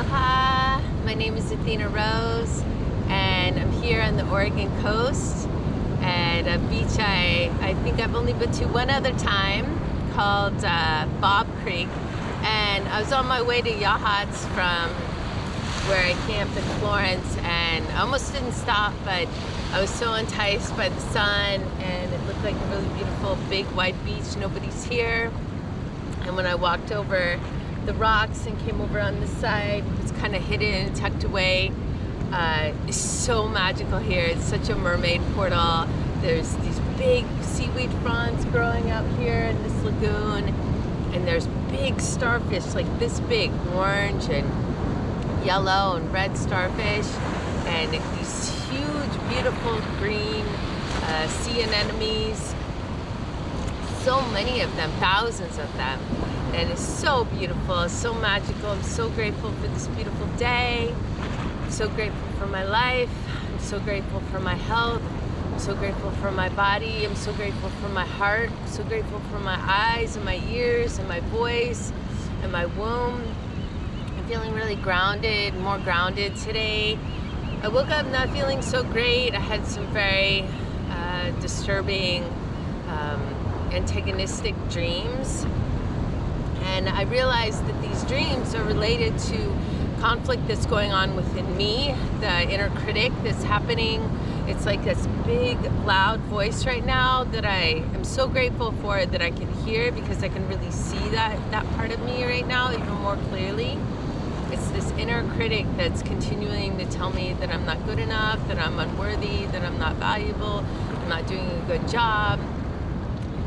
Aloha, my name is Athena Rose and I'm here on the Oregon coast at a beach I think I've only been to one other time called Bob Creek, and I was on my way to Yachats from where I camped in Florence, and I almost didn't stop, but I was so enticed by the sun and it looked like a really beautiful big wide beach. Nobody's here, and when I walked over the rocks and came over on this side, it's kind of hidden and tucked away. It's so magical here. It's such a mermaid portal. There's these big seaweed fronds growing out here in this lagoon, and there's big starfish like this big, orange and yellow and red starfish, and these huge beautiful green sea anemones. So many of them, thousands of them, and it's so beautiful, it's so magical. I'm so grateful for this beautiful day. I'm so grateful for my life. I'm so grateful for my health. I'm so grateful for my body. I'm so grateful for my heart. I'm so grateful for my eyes and my ears and my voice and my womb. I'm feeling really grounded, more grounded today. I woke up not feeling so great. I had some very disturbing, antagonistic dreams. And I realized that these dreams are related to conflict that's going on within me, the inner critic that's happening. It's like this big, loud voice right now that I am so grateful for, that I can hear, because I can really see that part of me right now even more clearly. It's this inner critic that's continuing to tell me that I'm not good enough, that I'm unworthy, that I'm not valuable, I'm not doing a good job,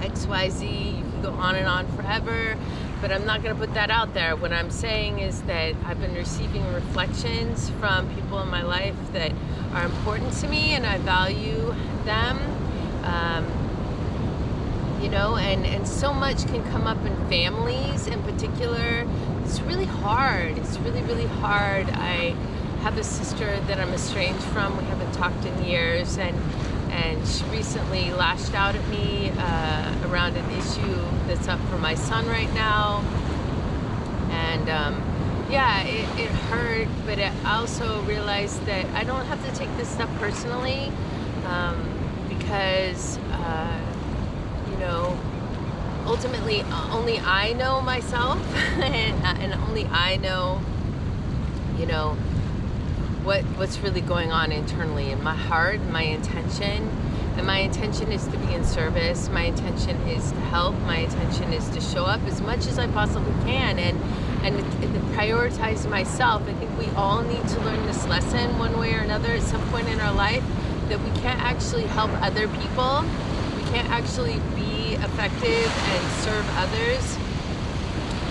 XYZ. You can go on and on forever, but I'm not going to put that out there. What I'm saying is that I've been receiving reflections from people in my life that are important to me, and I value them. You know, and so much can come up in families in particular. It's really hard. It's really, really hard. I have a sister that I'm estranged from. We haven't talked in years, and she recently lashed out at me around an issue that's up for my son right now. And yeah, it hurt, but I also realized that I don't have to take this stuff personally, because you know, ultimately only I know myself, and only I know, you know, what's really going on internally in my heart, and my intention. And my intention is to be in service. My intention is to help. My intention is to show up as much as I possibly can, and to prioritize myself. I think we all need to learn this lesson one way or another at some point in our life, that we can't actually help other people. We can't actually be effective and serve others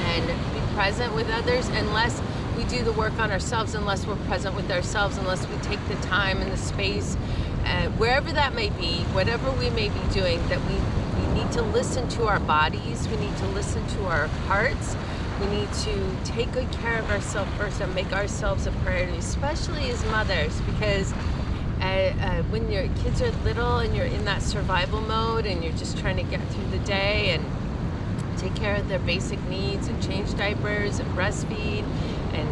and be present with others unless we do the work on ourselves, unless we're present with ourselves, unless we take the time and the space, wherever that may be, whatever we may be doing, that we need to listen to our bodies, we need to listen to our hearts, we need to take good care of ourselves first and make ourselves a priority, especially as mothers, because when your kids are little and you're in that survival mode and you're just trying to get through the day and take care of their basic needs and change diapers and breastfeed and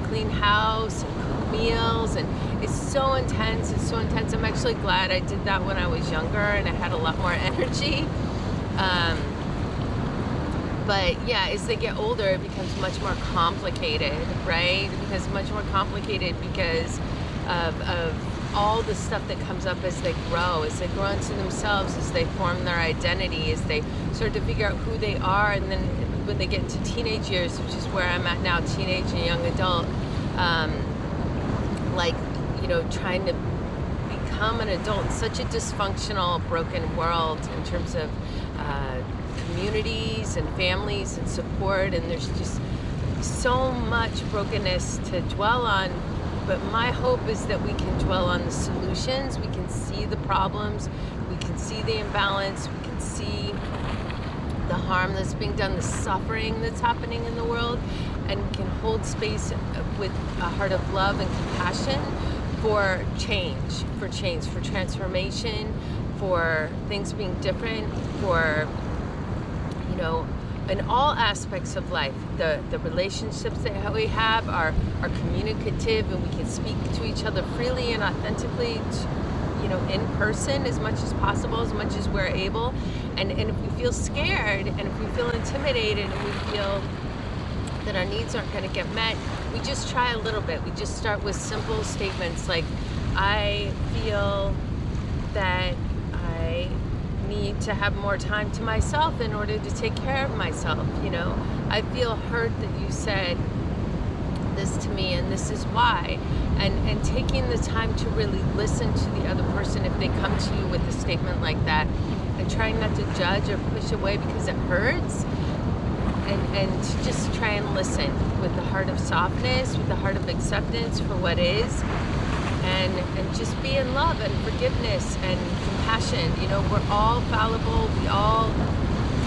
clean house and cook meals, and it's so intense. It's so intense. I'm actually glad I did that when I was younger and I had a lot more energy. But yeah, as they get older, it becomes much more complicated, right? It becomes much more complicated because of all the stuff that comes up as they grow into themselves, as they form their identity, as they start to figure out who they are. And then when they get into teenage years, which is where I'm at now, teenage and young adult, like, you know, trying to become an adult in such a dysfunctional, broken world in terms of communities and families and support, and there's just so much brokenness to dwell on. But my hope is that we can dwell on the solutions, we can see the problems, we can see the imbalance, we can see the harm that's being done, the suffering that's happening in the world, and we can hold space with a heart of love and compassion for change, for transformation, for things being different, for, you know, in all aspects of life. The relationships that we have are communicative, and we can speak to each other freely and authentically, in person as much as possible, as much as we're able. And if we feel scared, and if we feel intimidated, and we feel that our needs aren't going to get met, we just try a little bit. We just start with simple statements like, I feel that I need to have more time to myself in order to take care of myself. I feel hurt that you said this to me, and this is why. And taking the time to really listen to the other person if they come to you with a statement like that, and trying not to judge or push away because it hurts, and to just try and listen with the heart of softness, with the heart of acceptance for what is, and just be in love and forgiveness and compassion. We're all fallible. We all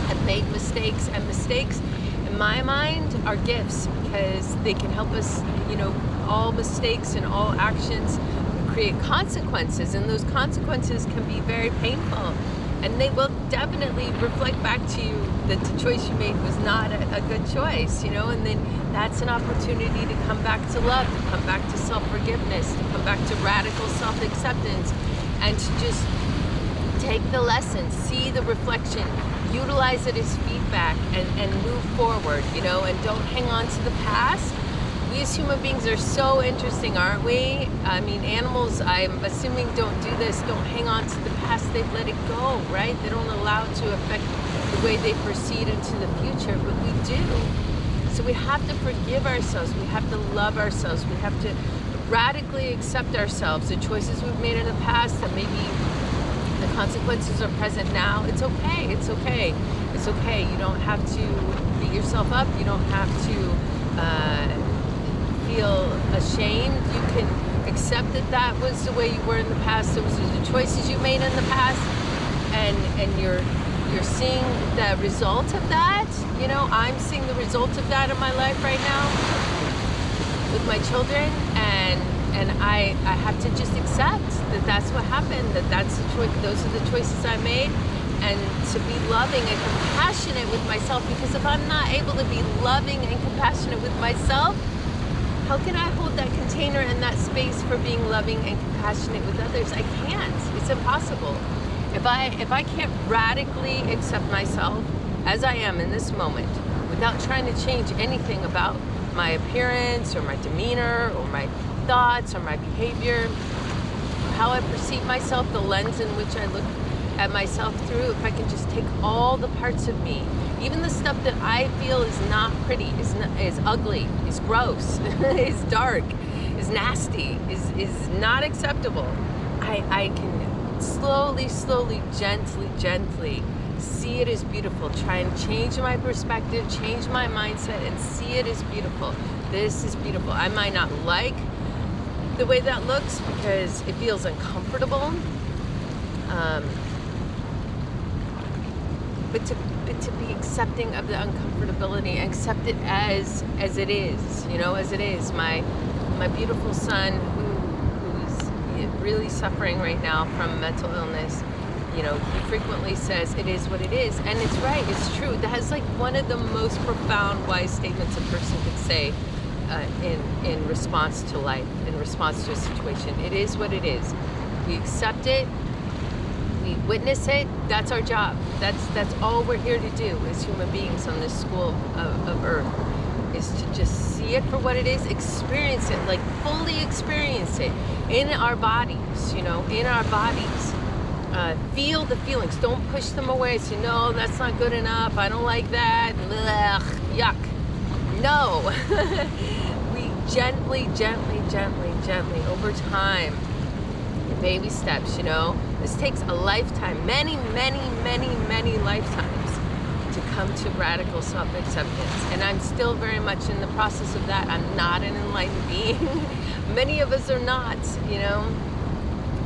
have made mistakes, and mistakes, in my mind, are gifts, because they can help us. All mistakes and all actions create consequences, and those consequences can be very painful, and they will definitely reflect back to you that the choice you made was not a good choice, and then that's an opportunity to come back to love, to come back to self-forgiveness, to come back to radical self-acceptance, and to just take the lesson, see the reflection, utilize it as feedback, and move forward, and don't hang on to the past. We as human beings are so interesting, aren't we? I mean, animals, I'm assuming, don't do this. Don't hang on to the past. They let it go, right? They don't allow it to affect the way they proceed into the future, but we do. So we have to forgive ourselves. We have to love ourselves. We have to radically accept ourselves, the choices we've made in the past, that maybe the consequences are present now. It's okay. It's okay. It's okay. You don't have to beat yourself up. You don't have to feel ashamed. You can accept that was the way you were in the past. Those are the choices you made in the past, and you're seeing the result of that. I'm seeing the result of that in my life right now with my children, and I have to just accept that that's what happened, that's the choice. Those are the choices I made, and to be loving and compassionate with myself, because if I'm not able to be loving and compassionate with myself, how can I hold that container and that space for being loving and compassionate with others? I can't. It's impossible. If I can't radically accept myself as I am in this moment, without trying to change anything about my appearance or my demeanor or my thoughts or my behavior, or how I perceive myself, the lens in which I look at myself through, if I can just take all the parts of me, even the stuff that I feel is not pretty, is ugly, is gross, is dark, is nasty, is not acceptable, I can slowly, gently see it as beautiful. Try and change my perspective, change my mindset, and see it as beautiful. This is beautiful. I might not like the way that looks because it feels uncomfortable. But to be accepting of the uncomfortability, and accept it as it is, as it is. My beautiful son, who's really suffering right now from mental illness, he frequently says it is what it is, and it's right, it's true. That is like one of the most profound, wise statements a person could say in response to life, in response to a situation. It is what it is. We accept it. We witness it. That's our job. That's all we're here to do as human beings on this school of Earth, is to just see it for what it is, experience it, like fully experience it in our bodies, in our bodies. Feel the feelings. Don't push them away. Say, no, that's not good enough. I don't like that. Ugh, yuck. No. We gently, over time, baby steps, This takes a lifetime, many lifetimes to come to radical self-acceptance. And I'm still very much in the process of that. I'm not an enlightened being. Many of us are not,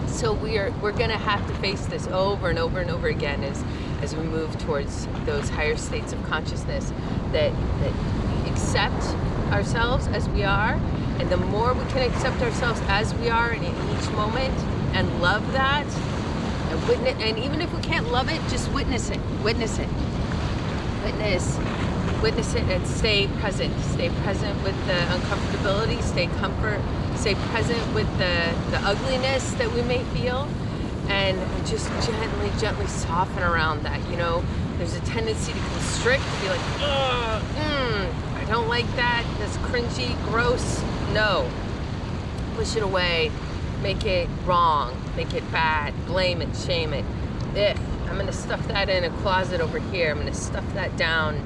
So we're going to have to face this over and over again as we move towards those higher states of consciousness that we accept ourselves as we are. And the more we can accept ourselves as we are in each moment and love that, and witness, and even if we can't love it, just witness it. Witness witness it and stay present. Stay present with the uncomfortability, stay present with the ugliness that we may feel, and just gently soften around that. You know, there's a tendency to constrict, to be like, I don't like that, that's cringy, gross. No. Push it away, make it wrong, make it bad, blame it, shame it. I'm gonna stuff that in a closet over here. I'm gonna stuff that down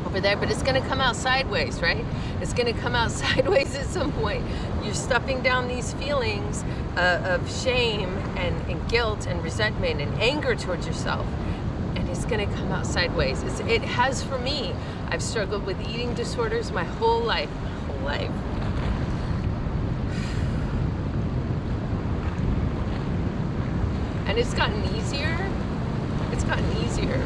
over there, but it's gonna come out sideways, right? It's gonna come out sideways at some point. You're stuffing down these feelings of shame and guilt and resentment and anger towards yourself, and it's gonna come out sideways. It has for me. I've struggled with eating disorders my whole life. And it's gotten easier. It's gotten easier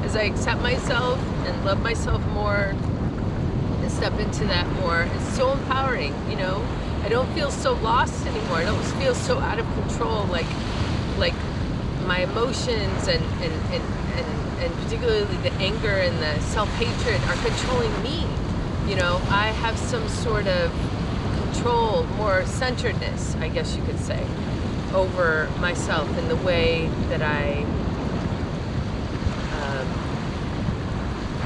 as I accept myself and love myself more and step into that more. It's so empowering, you know. I don't feel so lost anymore. I don't feel so out of control, like my emotions and particularly the anger and the self-hatred are controlling me. You know, I have some sort of control, more centeredness, I guess you could say, over myself in the way that I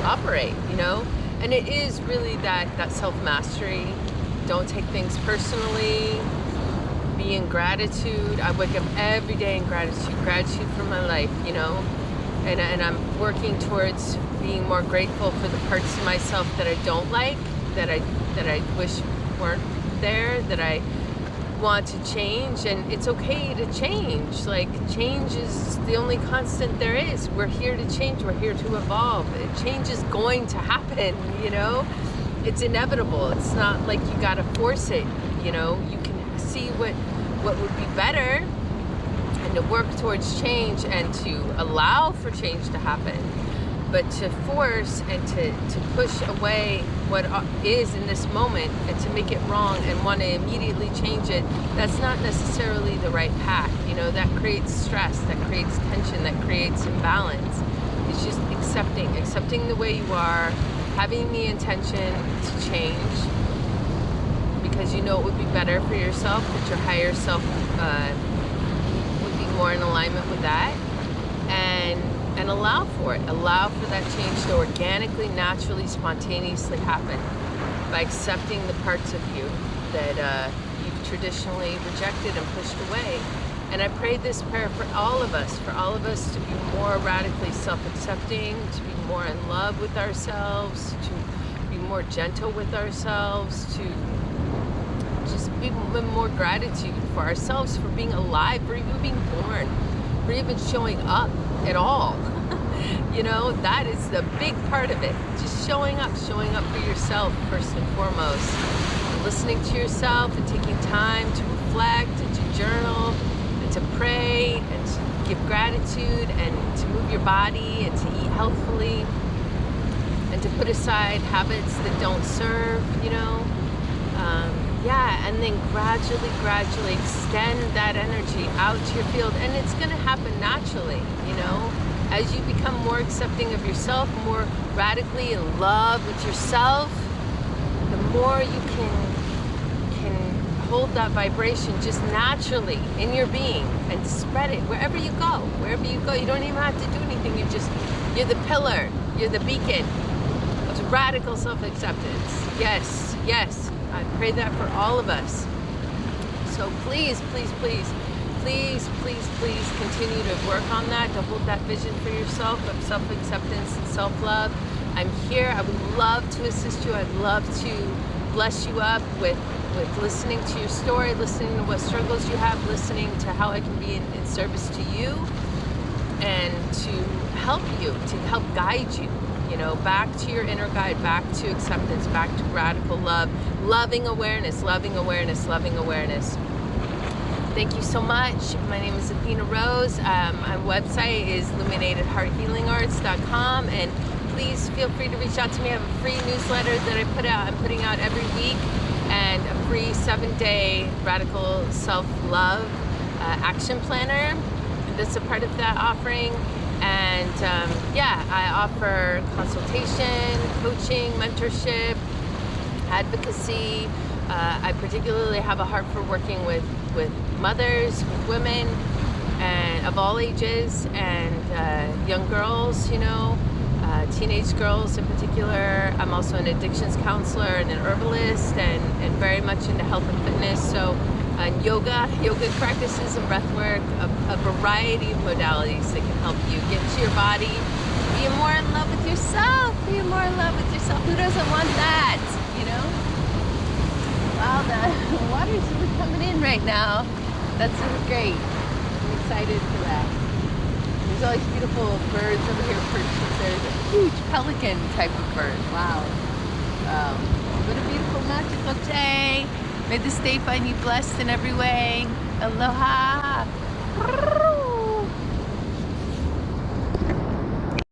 operate, you know? And it is really that self-mastery. Don't take things personally. Be in gratitude. I wake up every day in gratitude for my life, you know? And I'm working towards being more grateful for the parts of myself that I don't like, that I wish weren't there, that I want to change. And it's okay to change. Like, change is the only constant there is. We're here to change. We're here to evolve. Change is going to happen, you know? It's inevitable. It's not like you gotta force it, you know? You can see what would be better and to work towards change and to allow for change to happen. But to force and to push away what is in this moment and to make it wrong and want to immediately change it, that's not necessarily the right path. You know, that creates stress, that creates tension, that creates imbalance. It's just accepting the way you are, having the intention to change because you know it would be better for yourself, that your higher self would be more in alignment with that, and allow for it. Allow for that change to organically, naturally, spontaneously happen by accepting the parts of you that you've traditionally rejected and pushed away. And I pray this prayer for all of us to be more radically self-accepting, to be more in love with ourselves, to be more gentle with ourselves, to just be more gratitude for ourselves, for being alive, for even being born, for even showing up at all. You know, that is the big part of it. Just showing up for yourself first and foremost. And listening to yourself and taking time to reflect and to journal and to pray and to give gratitude and to move your body and to eat healthfully and to put aside habits that don't serve, you know. And then gradually extend that energy out to your field, and it's going to happen naturally, you know. As you become more accepting of yourself, more radically in love with yourself, the more you can hold that vibration just naturally in your being and spread it wherever you go. Wherever you go, you don't even have to do anything. You're the pillar, you're the beacon of radical self-acceptance. Yes. I pray that for all of us. So please continue to work on that, to hold that vision for yourself of self-acceptance and self-love. I'm here. I would love to assist you. I'd love to bless you up with listening to your story, listening to what struggles you have, listening to how I can be in service to you and to help guide you, you know, back to your inner guide, back to acceptance, back to radical love, loving awareness. Thank you so much. My name is Athena Rose. My website is luminatedhearthealingarts.com, and please feel free to reach out to me. I have a free newsletter that I'm putting out every week, and a free 7-day radical self-love action planner that's a part of that offering. And yeah, I offer consultation, coaching, mentorship, advocacy. I particularly have a heart for working with mothers, with women, and of all ages, and young girls, you know, teenage girls in particular. I'm also an addictions counselor and an herbalist, and very much into health and fitness. So yoga practices and breath work, a variety of modalities that can help you get to your body, be more in love with yourself, be more in love with yourself. Who doesn't want that, you know? Wow, the water's really coming in right now. That's really great. I'm excited for that. There's all these beautiful birds over here perched. There's a huge pelican type of bird. Wow. What a beautiful magical day. May this day find you blessed in every way. Aloha.